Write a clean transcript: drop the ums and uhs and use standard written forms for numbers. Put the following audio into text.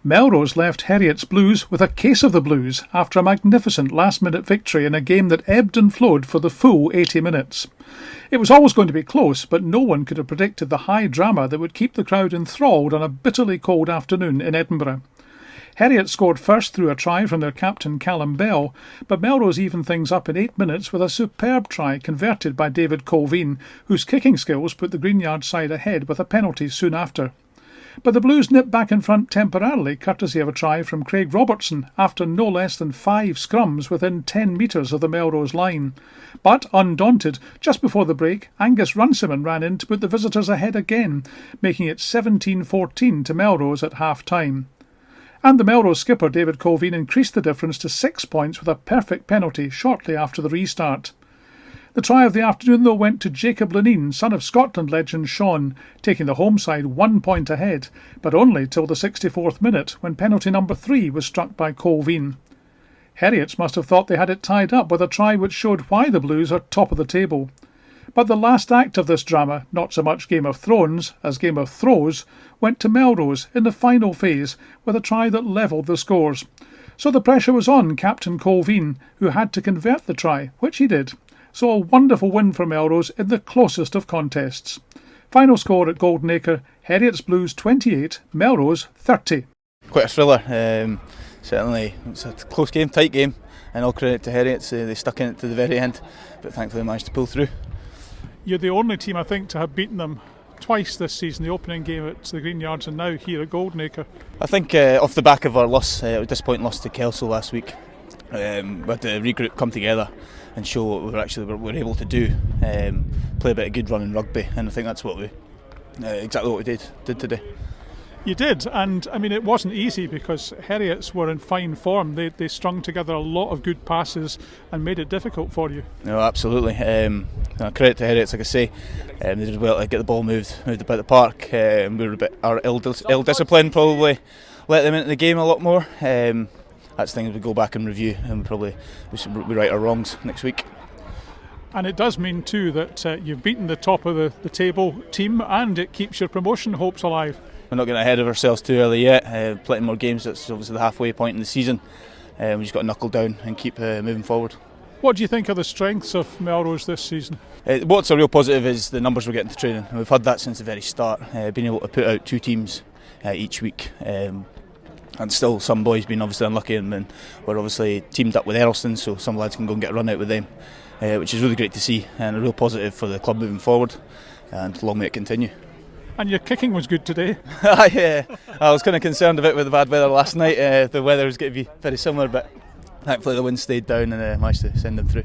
Melrose left Heriot'S Blues with a case of the blues after a magnificent last-minute victory in a game that ebbed and flowed for the full 80 minutes. It was always going to be close, but no one could have predicted the high drama that would keep the crowd enthralled on a bitterly cold afternoon in Edinburgh. Heriot scored first through a try from their captain Callum Bell, but Melrose evened things up in 8 minutes with a superb try converted by David Colvine, whose kicking skills put the Greenyard side ahead with a penalty soon after. But the Blues nipped back in front temporarily, courtesy of a try from Craig Robertson after no less than 5 scrums within 10 metres of the Melrose line. But, undaunted, just before the break, Angus Runciman ran in to put the visitors ahead again, making it 17-14 to Melrose at half-time. And the Melrose skipper David Colvine increased the difference to 6 points with a perfect penalty shortly after the restart. The try of the afternoon, though, went to Jacob Lenine, son of Scotland legend Sean, taking the home side 1 point ahead, but only till the 64th minute, when penalty number 3 was struck by Colvine. Heriot's must have thought they had it tied up with a try which showed why the Blues are top of the table. But the last act of this drama, not so much Game of Thrones as Game of Throws, went to Melrose in the final phase with a try that levelled the scores. So the pressure was on Captain Colvine, who had to convert the try, which he did. So a wonderful win for Melrose in the closest of contests. Final score at Goldenacre, Heriot's Blues 28, Melrose 30. Quite a thriller. Certainly it's a close game, tight game, and all credit to Heriot's. They stuck in it to the very end, but thankfully managed to pull through. You're the only team, I think, to have beaten them twice this season, the opening game at the Greenyards and now here at Goldenacre. I think off the back of our loss, a disappointing loss to Kelso last week, we had to regroup, come together and show what we were able to do, play a bit of good run in rugby, and I think that's what exactly what we did today. You did, and I mean it wasn't easy because Heriot's were in fine form. They strung together a lot of good passes and made it difficult for you. No, absolutely. Credit to Heriot's, like I say, they did well to get the ball moved about the park. We were a bit ill-disciplined, probably let them into the game a lot more. That's things we go back and review, and we right our wrongs next week. And it does mean too that you've beaten the top of the table team, and it keeps your promotion hopes alive. We're not getting ahead of ourselves too early yet. Plenty more games. That's obviously the halfway point in the season. We just got to knuckle down and keep moving forward. What do you think are the strengths of Melrose this season? What's a real positive is the numbers we're getting to training. We've had that since the very start. Being able to put out 2 teams each week. And still some boys being obviously unlucky, and we're obviously teamed up with Heriot's, so some lads can go and get a run out with them, which is really great to see and a real positive for the club moving forward, and long may it continue. And your kicking was good today. Yeah, I was kind of concerned a bit with the bad weather last night. The weather was going to be very similar, but thankfully the wind stayed down and managed to send them through.